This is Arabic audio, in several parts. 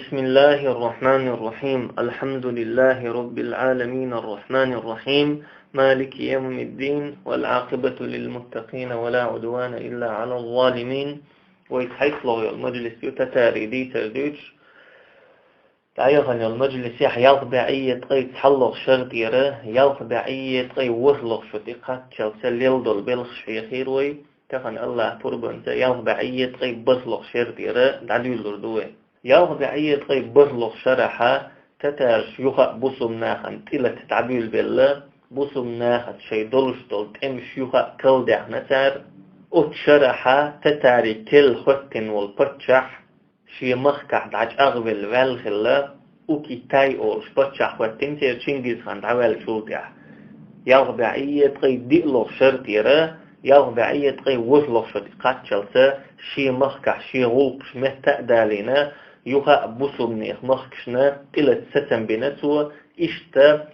بسم الله الرحمن الرحيم. الحمد لله رب العالمين الرحمن الرحيم مالك يوم الدين والعاقبة للمتقين ولا عدوان إلا على الظالمين. ويتحيث له المجلس يتتاريدي تردوش تعيغن المجلس يغبع أي طي تحلق شرط يره يغبع أي طي وهلق شتقات شلسل يلدل بلخ شيخيروي تخن الله فربن يغبع أي طي بطلق شرط يره دعلو الردوه يغبع أي طي بطلق شرحة تتارش يخق بصم ناخن تلة تعبيل بالله بصم ناخن شي دلش دل تمش يخق كلدع نتار أتشرحة تتاري كل خطن والبتشح شي مخكح دعج أغبل والخلا وكي تاي أولش بتشح واتنتير چنجيز خان دعوال شولتح يغبع أي طي ديقلق شرط يره يغبع أي طي وزلق شرط قاتشلسة شي مخكح شي غلقش مهتأدالينا يخق بصمنيخ مخكشنا تلت ستن بنتو إشتا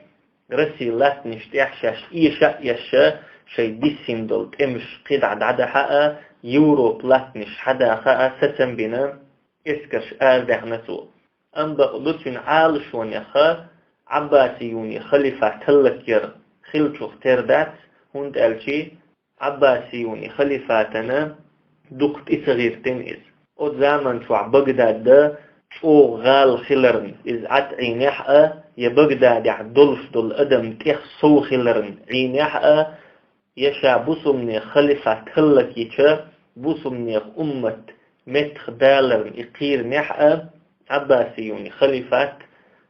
رسي لات نشتيح شاش إيشا يشا شي ديسين دول تمش قدع دعدا حقا يوروب لات نش حدا حقا ستن بنا إسكش آردح نتو أنبا قلتين عالشون يخا عباسيوني خليفة تلك ير خلتوخ تردات هند ألشي عباسيوني خليفاتنا دقت إسغير تنئز او زمان شو بغداد ده شو غال خلرن إز عت عينيحة يا بغداد يعدلش دول أدم تيخ صو خلرن عينيحة يشا بوسمني خليفة تلك يشا بوسمني أمة متخ دالرن إقير نيحة عباسيوني خليفات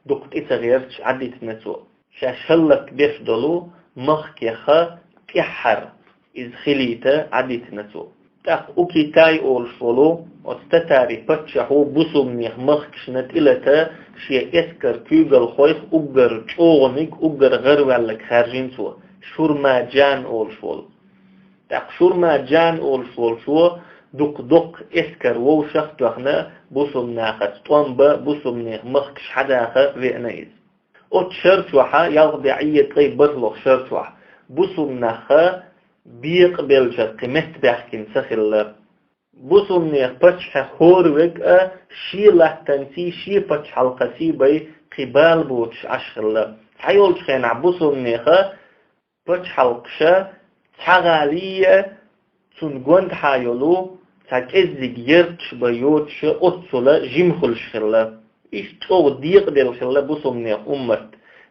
دقت إسغيرش عديت نسو شاشلك بيش دولو مخ يخا تيحر إز خليته عديت نسو تاق اوكي تاي اول شولو وتتاري بتشحو بوسومنيخ مخكشنت إلتا شيا اسكر كيوغل خويخ اوغر چوغنك اوغر غروالك خارجين سوا شورما جان اول شول تاق شورما جان اول شول شو دق اسكر وو شخ دوخنا بوسومناخت طوانبا بوسومنيخ مخكش حداخة وينايز او تشرت وحا يغضي عية طيب بطلق شرت وحا بوسومناخة بيق بلجة قيمت بحكين سخل بوسمني بچح هوروك شي لحتنسي شي بچ حلقسي بي قبال بوش عشخل حيولش خينا بوسمني بچ حلقشة تغالية تنقوند حيولو تاكزيك يرتش بيوتش أتصلا جيمخل شخل إيش تو ديق دل خل بوسمني أمت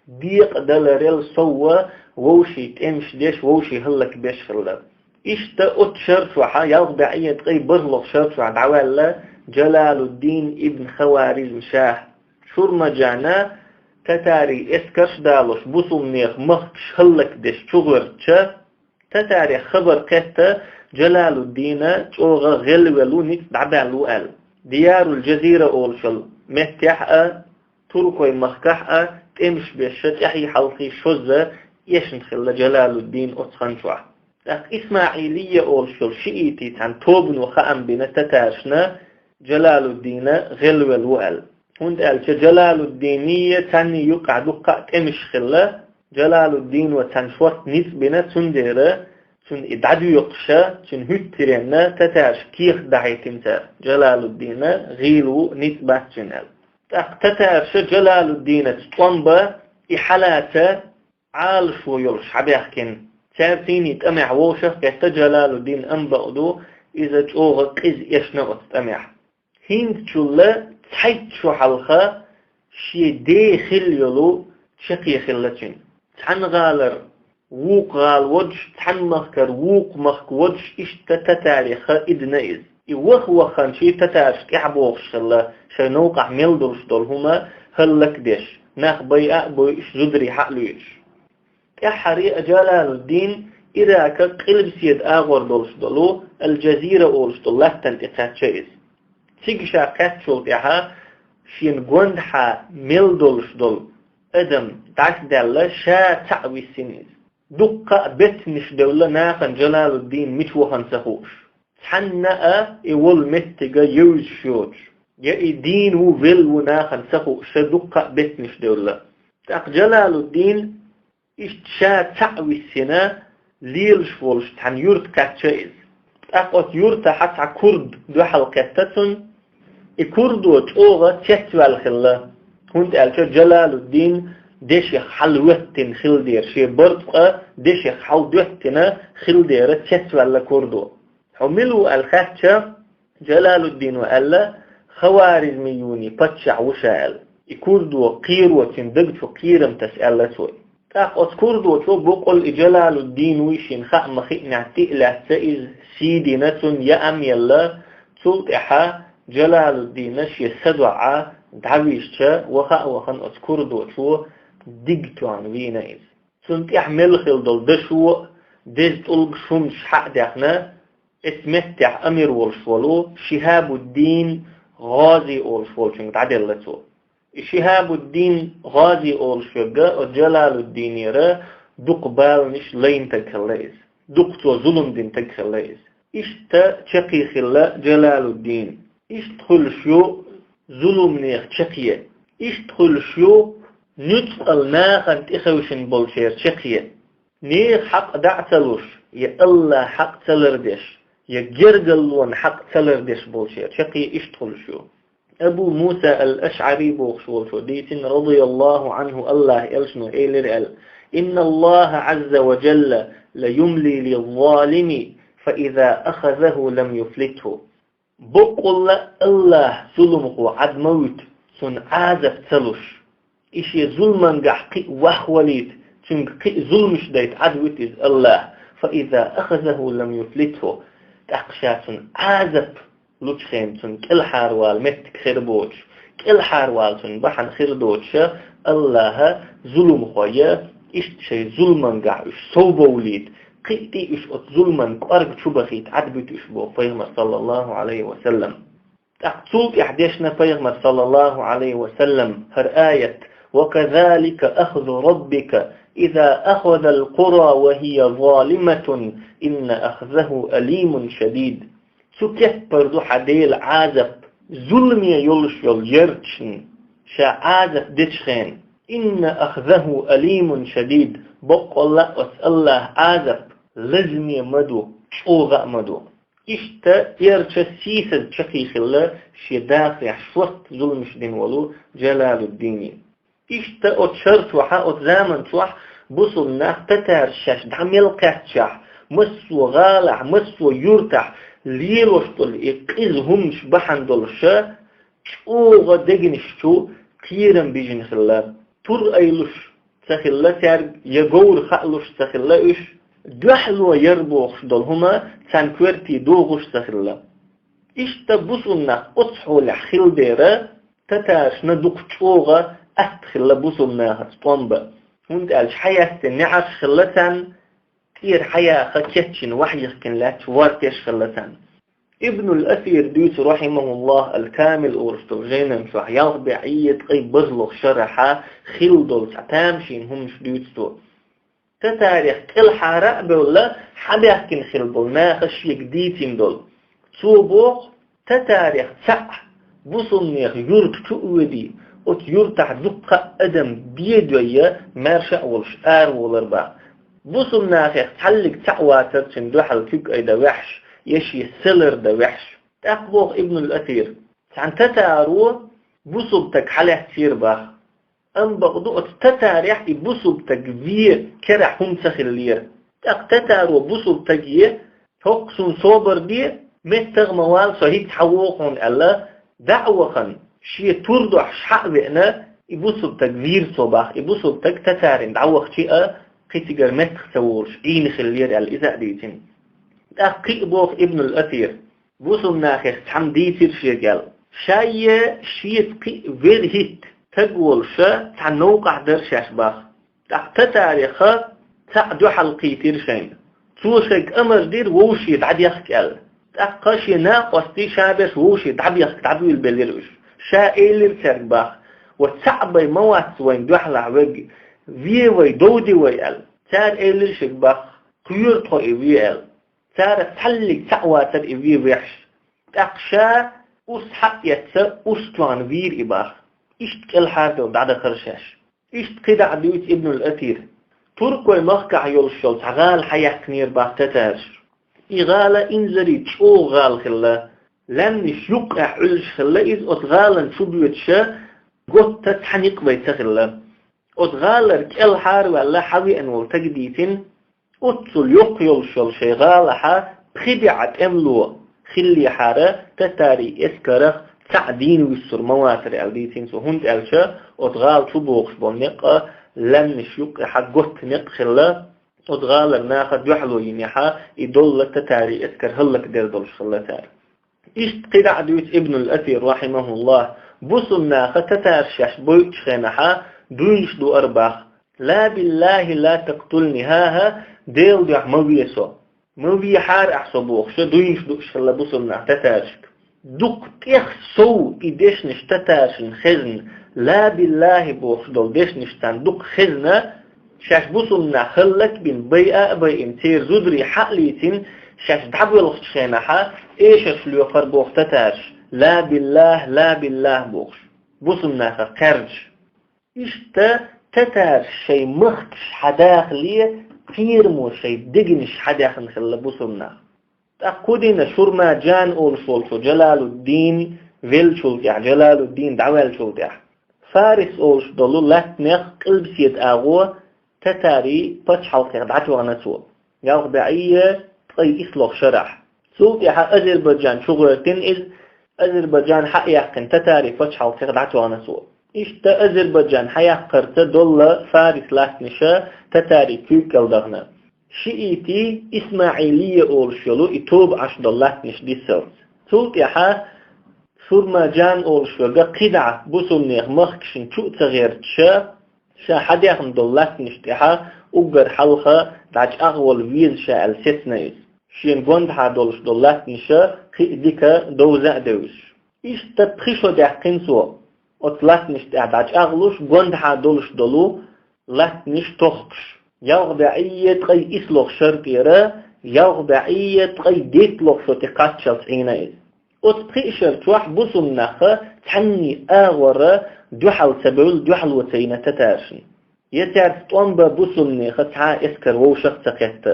ديق دل ريل سوا ووشي تمش ديش ووشي هلك بيش خلا إشتا أتشرت وحا يغبع أي تغي برلغ شرت وحا دعوالا جلال الدين ابن خوارزم شاه شورما جانا تتاري اسكرش دالوش بوسمنيخ مخش هلك ديش شغرتشا تتاري خبر كتا جلال الدين شوغا غلولو نيت دعبالو قال ديار الجزيرة أولشل متيحة تركوي مخكحة تمش بيشت يحي حلقي شوزة يشن خلا جلال الدين أتخنشوح إسماعيلية أولشل شئيتي تان توبن وخام بنا تتاشنا جلال الدين غلو الوال هند قالش جلال الدينية تاني يقع دقا تمش خلا جلال الدين وتنشوت نيس بنا تنديرا تن إدعدو يقشا تن هترينا تتاش كيخ دعي تمتار جلال الدين غيلو نيس باتشنال تتاش جلال الدين تطنبا إحالاتا عال شو يلش عبيحكن تابتيني تأمع ووشخ كتا جلال الدين أنبأدو إذا تشوغ قز يشنغ تأمع هند شولا تحيت شو حلقة شي داخل يلو شقي خلتين تحن غالر ووق غال وجه تحن مخكر ووق مخك وجه إشتا تتاريخ إدنا إذ إوخ وخان شي تتاريخ إحبوغ شلا شي نوقع ميلدرش دول هما هلك ديش ناخ بيئة بيش زدري حقلويش كحري جلال الدين إذا كقلب سيد آغور دولش دولو الجزيرة أولش دول لحتن إقات شايز تيجشا قاتشول بيها شين قوندحا ميل دولش دول أدم دعك دالة شا تعوي سنيز دقا بتنش دولة ناخن جلال الدين متوهن سخوش تحنأ إول متغا يوز شوش يا دين وفل وناخن سخوش دقا بتنش دولة تاق جلال الدين إشتشا تعوي السنة ليلش فولش تحن يورت كاتشايز أقوت يورتا حتى كرد دو حلقتتن كردو توغا تسوال خلا هند ألف جلال الدين ديش حلوتن خلدير شي برطقة ديش حلوتنا خلدير تسوال كردو حملوا الخاتشة جلال الدين وألا خوارزميوني بتشع وشال كردو قيرو تندقت قيرم تسأل سوي تاق كردو تو بقول جلال الدين ويشين خاء مخيء نعتئ له سئز سيدي نتن يأم يلا تلتحا جلال الدين نشي سدعا دعويشتا وخن كردو تو دقتو عن وينايز تلتح ملخل دول دشو دز تلق شمش حق داخنا اسمتح أمير والشولو شهاب الدين غازي والشول شنك تعدل لتو شهاب الدين غازي والشوغا وجلال الدين يرى دقبال مش لين تكخليز دقتو ظلم دين تكخليز اشتا تشقي خلا جلال الدين اشتخل شو ظلم نيخ تشقية اشتخل شو نتقل ناخن تخوشن بولشير تشقية نيخ حق دعتلوش يا الله حق تلردش يا جرجلون حق تلردش بولشير تشقية اشتخل شو أبو موسى الأشعري بوخشول شو ديتن رضي الله عنه الله يلشنو إيلر إن الله عز وجل ليملي للظالم فإذا أخذه لم يفلته بقول الله ظلمه عد موت سن عازف تلوش إشي ظلما قحقي وحوليت سن ظلمش ديت عدوت الله فإذا أخذه لم يفلته تقشا سن عازف لوتشين سن كل حاروال متك خربوش كل حاروال سن بحن خردوش الله ظلم خويا إشت شي ظلما قحش صوبوليت قيتي إش ظلما قارب شبخيت عدبت إشبو فيغمر صلى الله عليه وسلم تقصوك إحديشنا فيغمر صلى الله عليه وسلم هر آية وكذلك أخذ ربك إذا أخذ القرى وهي ظالمة إن أخذه أليم شديد سكت بردو حديل عازب ظلمي يلش يلجرتشن شا عازب دتشخين إن أخذه أليم شديد بقى الله الله عازب لازم يمدو شوغا مدو إشتا يرشا سيسد شقيخ الله شدافع شوط ظلمش دين ولو جلال الدين إشتا أتشرت وحا أتزامن توح بصل ناخ تتارشاش دعمل قاتشاح مسو غالع مسو يرتح ليلوش دول إقزهمش بحن دولشا شوغا دقنشتو قيرا بيجنخ الله تر أيلوش سخلا تارج يجور خالوش سخلا إيش دحلو يربوخش دولهما تنكورتي دوغش سخلا إيش تبصلنا أصحو لحخل ديرا تتاش ندوق شوغا أستخلا بصلنا هستوانبا هند قالش حياة النعش خلتان كير حياة خكتشن وحيخ كن لا توارتش خلتان ابن الأثير دوت رحمه الله الكامل أورستوجينا مشوح يغبي عيد قيب بزلغ شرحا خلدول تعتامشين همش دوتستو تتاريخ كل حراء بولا حبيخ كن خلدول ناخش يجديتين دول صوبوخ تتاريخ سع بصنيخ يرت تؤودي ات يرتح دقة أدم بيدوية مارشا والش آر والربا بصنيخ تحلق تعواتر تندوحل كيك ايدا وحش يشي سلر ده وحش تقبوغ ابن الأثير عن تتارو بصبتك حلح تير باخ أم بغضوء تتاريح بصبتك فيه كرح هم سخلير تتارو بصبتك يه هقسون صوبر دي مستغموال صحيح تحووخون ألا دعوخن شي تردح شحق بئنا بصبتك فير صباح بصبتك تتارين دعوخ شيء قيتقر متخ سوورش عين خلير الإزاء ديتين أقيق بوخ ابن الأثير بوصل ناخخ تحمدي تير شيقال شاية شيت قيق فيرهيت تقول شا تعنوقع درشاش باخ تتاريخا تعدو حلقي تير شين توشك أمر دير ووشي تعد يخكال تقاشي ناقوستي شابش ووشي تعد يخك تعدو البليروش شا إيلر تير باخ وتعبي موات وين دوحلع وج وي دودي ويال تار إيلر شك باخ قيور طوئي ويال تار تحلق تعواتر إبي ويحش تقشا أصحق يتسا أسطوان وير إباخ إشت كل حارده بعد خرشاش إشت قدع دويت ابن الأثير تركوي مخكع يولشول تعغال حيح كنير باخ تتارش إغالة إنزري تشو غال خلا لن يشيق أحلش خلا إذ أتغالا شو بيتشا قد تتحنق بيتخلا أتغالا كأل حار ولا حبي أن والتجديتين أتصل يقيل شل شغالها خدعت أملو خلي حارة تتاري إسكرخ تعدين ويسر مواتر ألديتين سهند ألشا أتغال شو بوخش بالنقا لن يشيق حقوت نقخلا أتغال الناخد يحلو ينحا يدل تتاري إسكر هلك دردل شخلا تاري إشت قدع دويت ابن الأثير رحمه الله بصلنا ختتارشش بويتش خينحا دوينش دو أرباخ لا بالله لا تقتلني هاها ديل ديح مويسو موي حار أحسبوخ دوينش دو شخلا بصلنا تتارشك دوك تيخ سو إديش نشتتارشن خزن لا بالله بوخ دول ديش نشتان دوك خزنة شاش بصلنا خلك بين بيئة بيئن تير زدري حقليتين شاش دعبو الخشينحا إيش أشلو فربوخ تتارش لا بالله بوخش بصلنا خرج إشتا تتارش شي مختش حداخلية فيرمو شي دقنش حداخل خلا بصلنا تأكدين شرما جان أول شولشو جلال الدين ويل شولتيح جلال الدين دعوال شولتيح فارس أولش دولو لاتنخ قلب سيد آغوه تتاري باتش حلقه دعتو غنسو ياخد أي إصلاح شرح شولتيح أذربيجان شغلتين إذ أذربيجان حق يحقن تتاري باتش حلقه دعتو غنسو إشتا أذربيجان حيحقرت دول فارس لاتنشا تتاري كيوك الدغنا شئيتي إسماعيلية أولشيلو إتوب عش دلاتنش دي سوت شولتيح شرما جان أولشيلو قدعة بوصلنيخ مخكشن شو تغيرتشا شا حديخن دولات نشتيحا وقر حلقة دعج أغول ويز شا الستنايز شين قوند حادولش دولات نشا ديكا دوزا دوش إيش تبخيشو ديحقين سوا أطلات نشتيح دعج أغلوش قوند حادولش دولو لات نش تخكش يوغ دعية غي إسلوخ شرطيرا يوغ دعية غي ديتلوخ شو تقاتشل سعينايز أتبخيشر توح بوصلناخا تحني آغورا دوحل سبول دوحل وتينة تتارشن يتعرف طنبا بوصلني خطعا اسكر ووشخ تقيت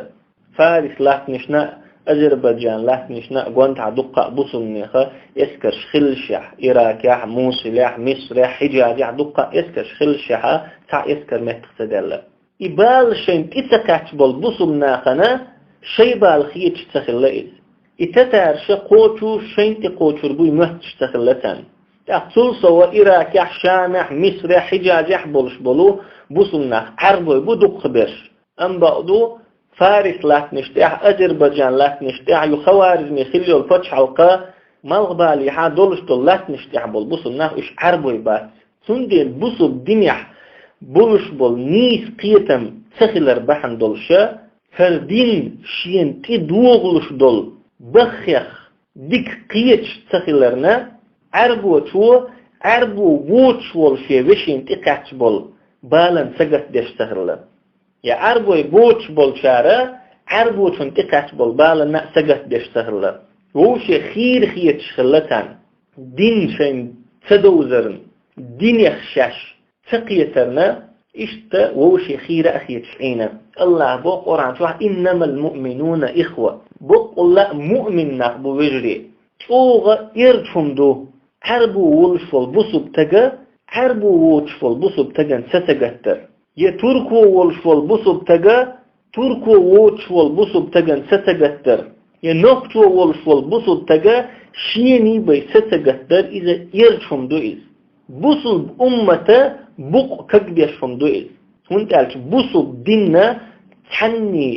فارس لاتنشنا أذربيجان لاتنشنا قوانت عدقاء بوصلني خا اسكر شخلشح إراكيح موصلح مصرح حجاجح دقاء اسكر شخلشح تع اسكر مهتقتدل إبال شين إتكاتبال بوصلنا خنا شي بالخيط تخلئز إتتارش قوتو شين تقوتر بوي مهتشتخلتان تقتل سوا إراكيح شامح مصر حجاجح بولش بولو بوصلنا عربوي بدوق خبرش أم بعضو فارس لاتنشتاح أذربيجان لاتنشتاح يخوارزمي خليو الفتش حلقة مالغبالي حادولش دول لاتنشتاح بول بوصلنا إش عربوي بات سندين بوصل دنيح بولش بول نيس قيتم سخلر بحن دولشا فردين شين تدوغلش دول بخيخ ديك قيتش سخلرنا عربو ووتش والشي وشين تقاتش بول بالن سقط ديش سهرلا يا عربو بوتش بول شارع عربو تون تقاتش بول بالن سقط ديش سهرلا ووشي خير شخلتان دين شين تدوزرن دين يخشاش فقيترنا إشتا ووشي خير أخيت شعينا الله بو قرآن شوح إنما المؤمنون إخوة بو الله مؤمن نقبو وجري اوغا يرجهم دو عربو وولشفل بوسوب تجا عربو وولشفل بوسوب تجا ستجتر يا تركو وولشفل بوسوب تجا تركو وولشفل بوسوب تجا ستجتر يا نقطو وولشفل بوسوب تجا شيني بي ستجتر إذا يرجهم دو إذ بوسوب أمته بق كجديشهم دو إذ وانت قالش بوسوب ديننا تحني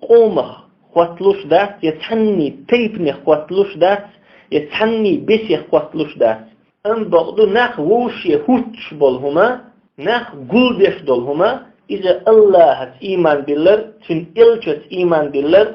قومه خواتلوش دات يتحني تيبني خواتلوش دات يتحني بس يخواتلوش دات أم بعضو ناخ ووش يهوتش بالهما ناخ قلبيش دولهما إذا الله هت إيمان دلر تن إلشت إيمان دلر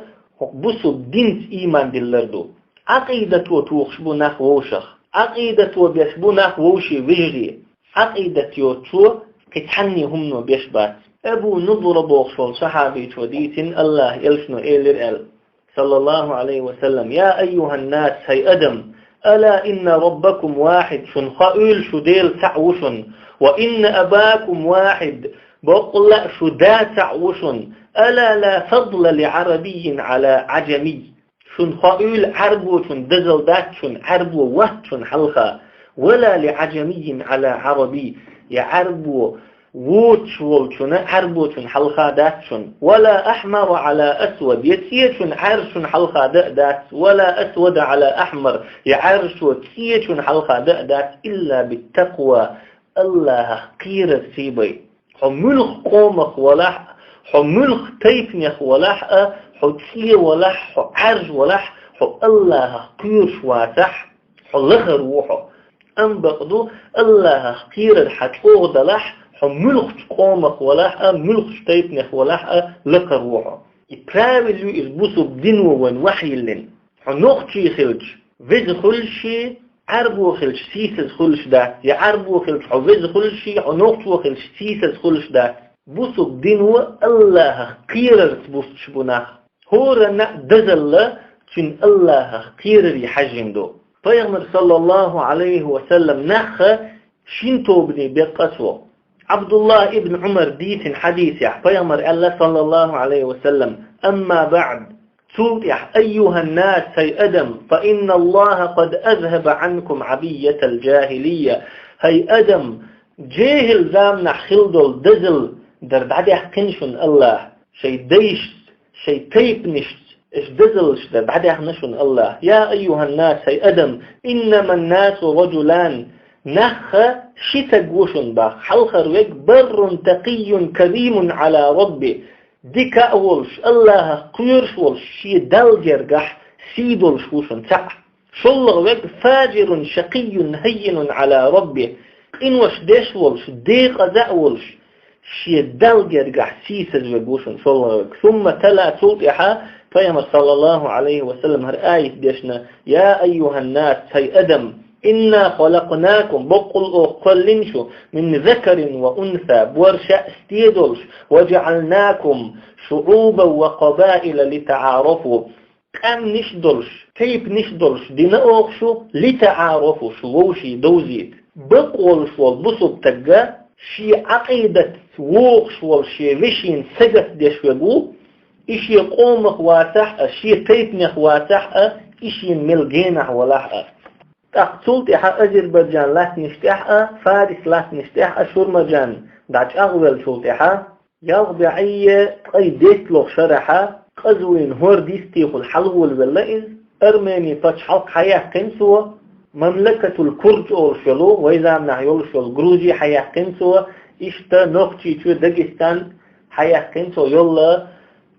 بسو دينت إيمان دلر دو عقيدة توخش بو ناخ ووشخ عقيدة بيش بو ناخ ووشي وجري عقيدة يوتو كتحني همنو بيش بات أبو نضر بوخشول صحابي توديتن الله يلشنو إيلر صلى الله عليه وسلم يا أيها الناس هي أدم ألا إن ربكم واحد شنخائل شديل تعوشن وإن أباكم واحد بقول لا شدا تعوشن ألا لا فضل لعربي على عجمي شن خائل عربو شن دزل دات شن عربو وقت شن حلقة ولا لعجمي على عربي يعربو ووتشول شن عربو شن حلقة دات شن ولا أحمر على أسود يتسير شن عرش حلقة دات ولا أسود على أحمر يعرش وتسير شن حلقة دات إلا بالتقوى الله قير سيبي حملخ قومك ولح حملخ تيفنخ ولح حتسي ولح عرج ولح الله قير شواتح حلخ روحه أم بقدو الله قير الحتفوغ دلح حملخ قومك ولح ملخ تيفنخ ولح لك روحه يبراولو يزبوسو بدينو ونوحي لن حنوختي خلج فيز خلشي عربو خلش سيسز خلش دات يعربو خلش حوز خلشي حنوختو خلش سيسز خلش دات بوسو بدينو الله قيرر تبوس شبوناخ هورنا دزل تن الله قيرر يحجم دو فيغمر صلى الله عليه وسلم نخ شنتو بني بقصو عبد الله ابن عمر ديت حديث فيغمر الله صلى الله عليه وسلم أما بعد توضح أيها الناس هي أدم فإن الله قد أذهب عنكم عبية الجاهلية هي أدم جاهل زامنا خلدل دزل در بعد يحقنشن الله شي ديش شي تيبنشت إش دزلش در بعد يحقنشن الله يا أيها الناس هي أدم إنما الناس رجلان نخ شتقوشن باخ حلخر ويك بر تقي كريم على ربه ديك أولش الله قيرش ولش شي دلجرقح سيدولش وشن تح شلغ ويك فاجر شقي هين على ربه إن وش ديش ولش ديق زأولش شي دلجرقح سيسز ويقوشن شلغ ويك ثم تلا توضيحا فيما صلى الله عليه وسلم هر آية ديشنا يا أيها الناس هي أدم إنا خلقناكم بقل أقلنشو من ذكر وأنثى بورشاء استيدلش وجعلناكم شعوبا وقبائل لتعارفوا كم نشدلش كيف نشدلش دينا أغشو لتعارفوا شووشي دوزيت بقولش والبصب تجا شي عقيدة ووغش والشي وشين سجت ديش ويقو إشي قومك واسح إشي تيتنك واسح إشي ملقينك ولح تقصلت إحا أذربيجان لا نشتحها فارس لا نشتحها شرمجان دعش أغول شلت إحا يغضي أي ديت لغ شرحة قزوين هور ديستيخ الحلو والبلائز أرماني تشحق حياة قنسوة مملكة الكرد أورشلو وإذا منع يولشو الجروجي حياة قنسوة إشتا نوختي شو داغستان حياة قنسوة يولا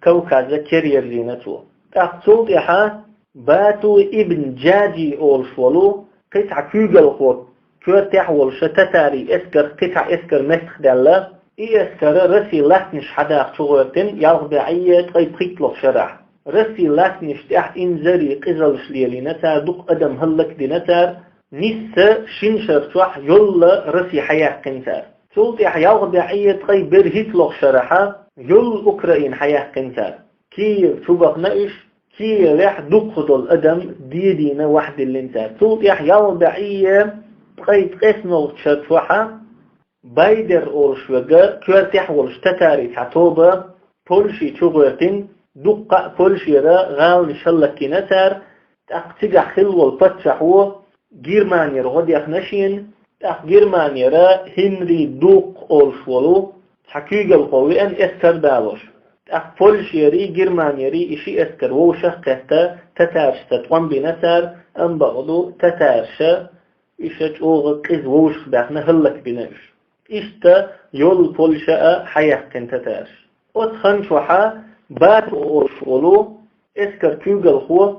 كوكازا كرير زينتو تقصلت إحا باتو ابن جاجي أورشلو قطع كوغل خود كورتح والشتتاري اسكر قطع اسكر مسخ دالله اسكر رسي لاتنش حدا شغوتن يالغ عية قيب خيطلق شرح رسي لاتنش تحت انزري قزل شليلي نتار دق ادم هلك دي نتار نسا شنشر شوح يلا رسي حياة قنتار سلطح يالغ عية قيب برهيطلق شرحا يل أكرين حياة قنتار كي شبق نقش كي رح دقض الأدم دينا واحد اللي انتار صوت يحيو بعية قيد قسمه شتوحة بايدر أورشوغا كورتح ورشتتاري تعطوبة بولشي شغوتين دقة بولشي را غال شلكي نتار تقتقع خلو الفتشحو جيرمانيا رغد يخنشين تق جيرمانيا را هنري دوق أورشولو حكيق القوي أن استر دالوش بولشيري جرمانيري إشي أسكر ووشة قهتا تتارش تتوان بنتار أم بغضو تتارش إشاج أوغ قز ووش باقنا هلك بناش إشتا يول بولشاء حيحكن تتارش وتخنش وحا بات أورشولو أسكر كيوغل هو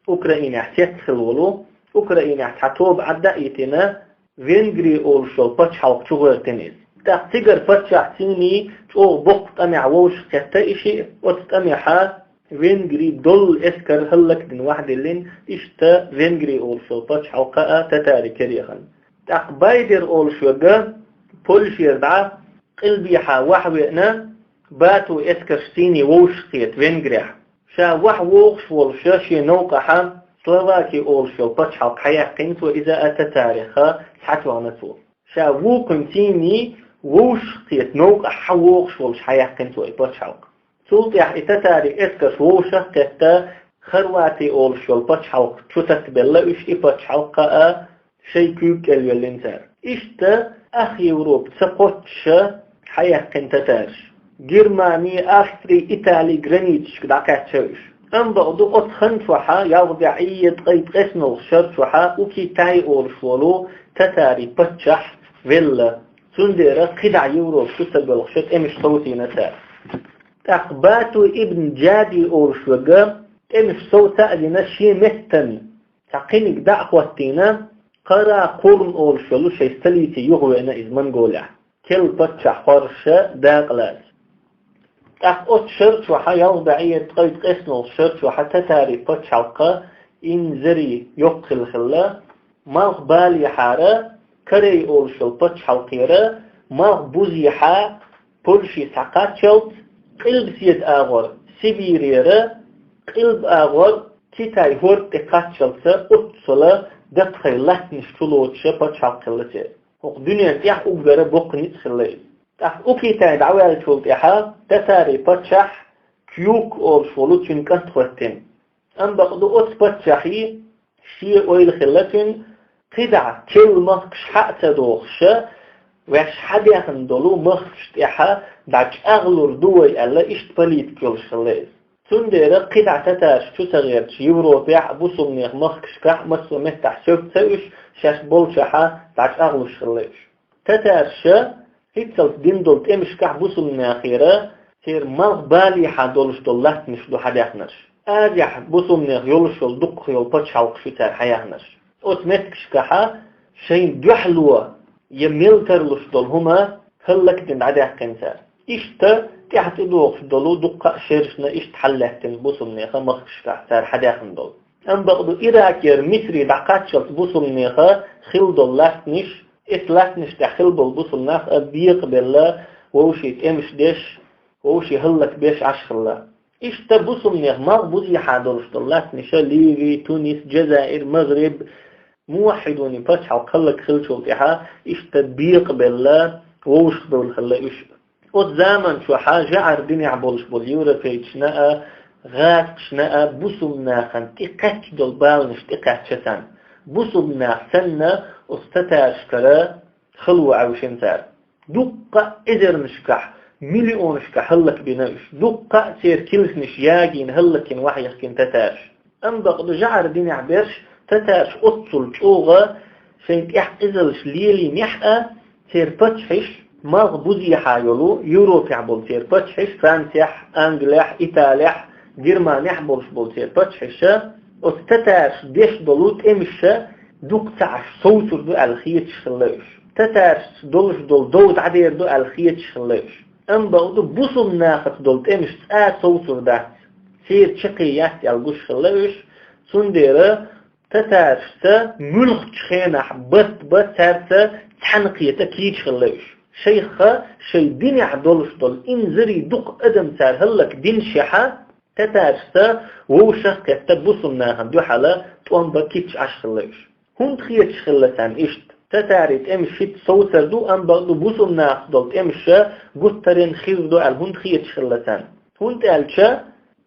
أوكرائيني احتيتخلولو أوكرائيني احتطوب عدائيتنا فينجري أورشول باتش حلق شغل تنيز تقتقر فتشعتيني شو بقت أمي عووش كتا إشي وتتأميحا فينجري دول إسكر هلك دين واحد اللين إشتا فينجري أول شو فتشع وقاء تتاري كريخا تقبايدر أول شو بولشير دعا قلبيحا وحوئنا باتو إسكر سيني ووش قيت فينجريح شا وحووش والشاشي نوقحا سلواكي أول شو فتشع وقايا قيمتو إذا أتتاريخا حتوى نتو شا ووكنتيني ووش قيت نوقع حووش والش حياة كنتو إبرشاوك سلطيح إتتاري إسكش ووشة كتا خرواتي أول شول بتش حلق شتت بلا إيش إبتش حلقة شيء كيك اليولينتر إشت أخي يوروب سقطش حياة كنتتاش جرماني أستري إيطالي غرينيتش كداكات شوش أم بعضو أتخن شوحا يوضع عيد قيد قسنو شر شوحا وكي تاي أول شولو تتاري بتشح فيلا سندرة قدع يوروب شتبل شت إمش صوتي نتار تقباتو ابن جادي أول شوغا إمش صوتا أدينا شي متن تقينك دعوتينا قرا قرن أول شلو شي استليتي يغوينا إذ من قولع كل بتشح فرشة داقلاس أخذ شرط وحا يوضعية قيد قسنو شرط وحا تتاري بتشحلقة إن زري يقل خلا ماغ بالي حارة كري أول شل بتشحلقيرة ماغ بوزي حا بولشي ساقات شلط قلب سيد آغور سيبيريرة قلب آغور تيتاي هورت دقات شلطة أتصلا دقي لاتنش تلوتش بتشحلقلتي دنيا تيح أقدر بقني تخلي أوكي تاي دعوة شلط إحا تتاري بتشح كيوك أول شلو تنكن توتين أم بقدو أت بتشحي شيء أويل خلتين قدع كل مخش حق تدوخش وش حد يخندلو مخش إحا دعش أغلر دوي ألا إشت بليت كل شليز سندرة قطع تتاش تتغيرش يوروبيع بوسمنيخ مخش كح مسو مفتح سوف تسوش شاش بولشحا دعش أغلر شليش تتاش هيتسلت ديندول تمش كح بوسمنيخيرة سير مغ بالي حدولش دولات مش دو حد يخنش أريح بوسمنيخ يولش دق يولبتش حلق شتار حيخنش أوتمتكش كحا شين جحلوة يميلترلش دول هما هلك دين عديح كنسار إشتا تحت دوخ دولو دقة شيرشنا إشت حلهتن بوسمنيخا مخش كحتار حداخن دول أم بقدو إراكير مصري دقات شلت بوسمنيخا خل دول لاتنش إسلاتنش تخل بول بوسمنيخا بيق بالله ووشي تمش ديش ووشي هلك بيش عشخلا إشتا بوسمنيخ مغبوزي حادولش دول لاتنش ليبي تونس جزائر مغرب موحدوني فتح وقلك خلشو إحا إشتا بيق بالله ووش دول خلا إش زمان شو حاجة عردني عبولش بوليورا فيتشناء غاتشناء بوسمناخن تقاتش دول بالنش تقاتشتان بوسمناخسن استتاشكرا خلو عوشنتار دقة إذر نشكح مليون نشكح هلك بناش دقة سير كلس نشياجين هلكين وحيخكين تتاش أم بقدو جعردني عبرش تتاش أتصل شوغة شين إح إذرش ليلي نحقا سير بتشحش ماغ بوزي حايلو يوروبي عبولتير بتشحش فرانسيح انجليح ايطاليح جرمانيح بولتير بتشحش استتاش ديش دولوت امشا دوك تعش صوتر دو الخيتش خلاش تتاش دولش دود عدير دو الخيتش خلاش ام بقدو بوصم ناخت دولت امش صوتر ده سير شقيات الگوش خلاش سنديرة تتاش ملخ تخينح بط سارتا تحنقية كيتش خلاش شيخة شي ديني عدولش دول انزري دق ادم تار هلك دين شحا تتارستا وهو شخ كتبوصم ناهم دو حالا توان باكيتش عش خلاش هون تخيتش خلتان اشت تتاريت امشيت صوتر دو ام بقلو بوصم ناخ دولت امشا قطرين خير دو ال هون تخيتش خلتان هون تالشا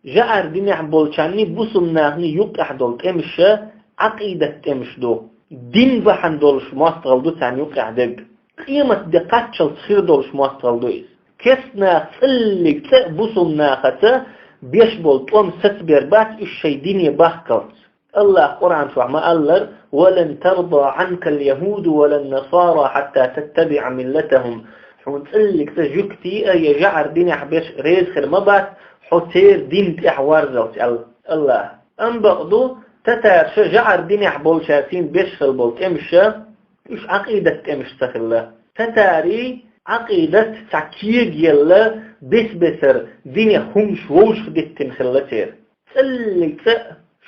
جعر ديني عبولشاني بوصم ناهني يقح دولت امشا عقيدة امش دو دين بحن دولش ماستغل دو تان يقح دق قيمة دقات شل تصير دولش ماستغل دويز كسنا فلك تأبوصم خطا بيشبول توم ستبير بات الشي ديني باحكوت الله قرآن شو ما قال ولن ترضى عنك اليهود ولا النصارى حتى تتبع ملتهم حون تقلك تجوكتي اي جعر ديني حبيش ريز خير مبات حتير دين تحوار زوت الله ام بقضو تتار جعر ديني حبول شاسين بيشخل بولت امشا إيش عقيدة امش تخلا تتاري عقيدة تعكير يلا بسر ديني خمش ووش خدتين خلتير اللي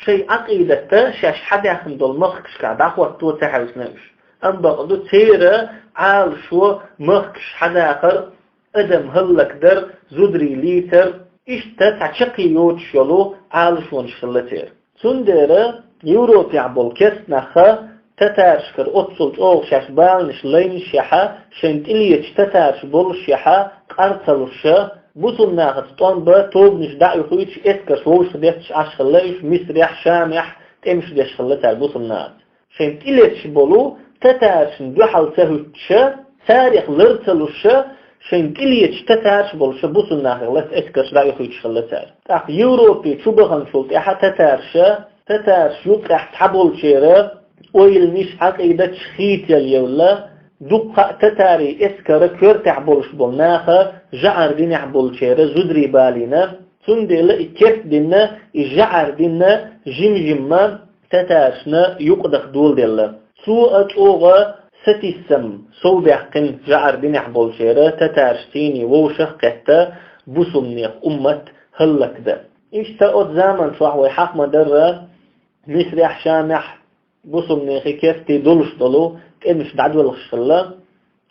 شيء عقيدة شاش حد يخند المخكش كعد عقوة تو تحرسناش أم بقدو تيرا عال شو مخكش حد آخر أدم هلك در زدري ليتر إيش تتعشقي يوتش يلو عال شو نشخلتير سندرة يوروبي عبول كسنخا تتارشكر أتصلت أوغ شاشبال نشلين شيحا شنت إليش تتارش بول شيحا قرطلوشا بوصل ناخد طن بتوب مش داعي يخويش إسكر شوش خديتش عش خلايش مصريح شامح تمش ديش خلتها بوصل ناخد شين تلتش بولو تتارش ندوحل سهوتش تاريخ لرتلوش شين تليتش تتارش بولش بوصل ناخد لس إسكر داعي يخويش خلتها تاق يوروبي شو بخن شولت إحا تتارش يقح تحبول شيرا ويل مش عقيدة خيت يليولا دقة تتاري إسكر كرتع بولش بولناخا جعر دين عبول شيرا زدري بالينا تندل كيف دينا جعر دينا جمجمة تتارشنا يقدخ دول ديلا سوء أوغا ستيسم سو بيحقن جعر دين عبول شيرا تتارشتيني ووشخ قهتا بوسمنيخ أمت هلك ده إيش تأود زامن شوحوي حق مدرة مصري حشامح بوسمنيخي كيف تدولش دلو كمش دعوة الخشلة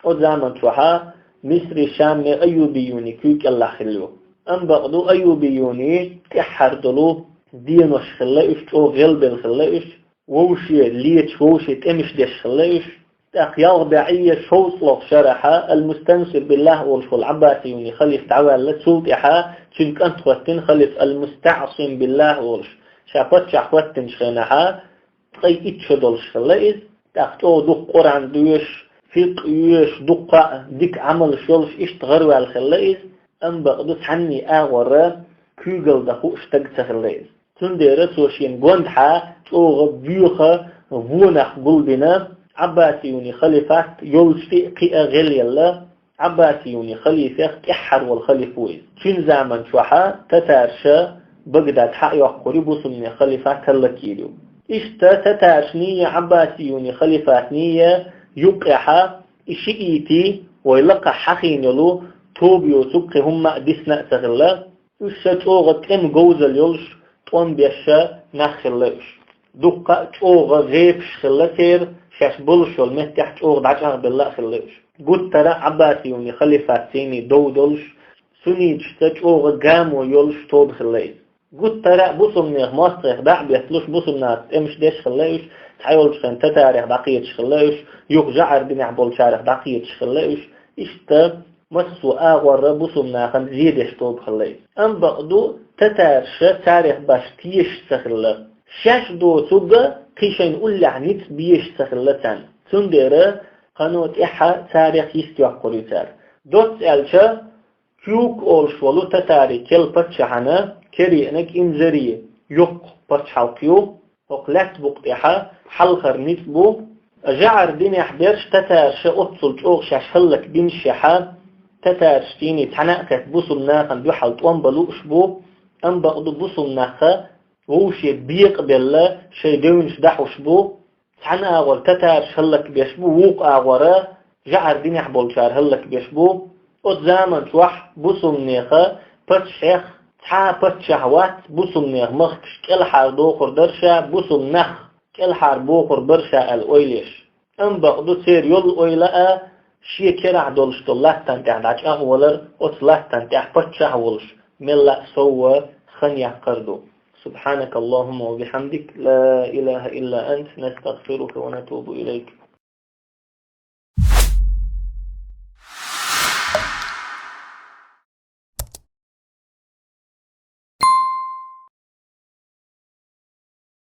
وزامن شوحا مصري شامي أيوبيوني كيك الله خلو أم بقدو أيوبيوني كحر دلو دينو شخلة إش تو غلب الخلة إش ووشي ليتش ووشي تمش ديش خلة إش تأقياغ بعية شوصلق شرحة المستنصر بالله والشو العباسيوني خليف تعوى لتسوطحا تلك أنت خواتين خليف المستعصم بالله والش شاقوات شاقواتين شخينها تقي إتشدولش خلة إز تأخذوا دق قرآن دويش فيق يوش دقة ديك عمل شولش إيش تغروا على الخلايز أم بقدس حني آورا كوغل دخو اشتقت خلايز تنديرت وشين قوندحا توغ بيوخا فونخ قلبنا عباسيوني خليفات يولش في قيئة غلي الله عباسيوني خليفة إحر والخليفويز شين زامن شوحا تتارشا بغداد حق يوحقوري بوصلني خليفات هلكيليو إشتا تتاشنية عباسيوني خليفاتنية يقحا إشيئيتي ويلقى حقين يلو توبيو سبقي هم ديسنا سغلا إشتا توغا كم جوزل يلش طوان بيشا نخلش دقا توغا غيبش خلتير شاش بلشو المهتح توغ دعجها بالله خلش قد ترى عباسيوني خليفاتيني دولش سنيجتا توغا قامو يلش توب خلش قلت ترى بوصلني ماستريخ دع بيحتلوش بوصلنا امش ديش خلايش تحاول تخن تتاريخ بقية خلايش يخجعر بنعبول شارخ بقية خلايش اشتا مسو اغور بوصلنا خن زيدش طوب خلايش ام بقدو تتارش تاريخ باش تيش سخلا شاش دو سوغا قيشين قول عنيت بيش سخلا تان سنديرة قنوت احا تاريخ يستيوح قريتار دوت الشا كيوك اولش ولو تتاري كل بتشحنا كري انك انزريه يق بتشحلقيو وقلت بقتحا حلخر نتبو جعر دين يحدرش تتارش اتصل جوغ شاشهلك بين شحا تتارش تيني تحناقت بوصل ناخن بيحل طوان بلوش بو ام بقضو بوصل ناخا ووشي بيق بالله شي دونش دحوش بو تحناقل تتارش هلك بيشبو ووق اغورا جعر دين يحبول شار هلك بيشبو زامن شوح بوصل نيخا بتشيخ تحا بتشهوات بوصل نيخ مخش كل حار دوخر درشا بوصل نخ كل حار بوخر برشا الأويليش ام بقدو سير يول أويلاء شي كرع دولش طلات تنتح داش أغولر أطلات تنتح بتشهولش ملا سوى خنيع قردو سبحانك اللهم وبحمدك لا إله إلا أنت نستغفرك ونتوب إليك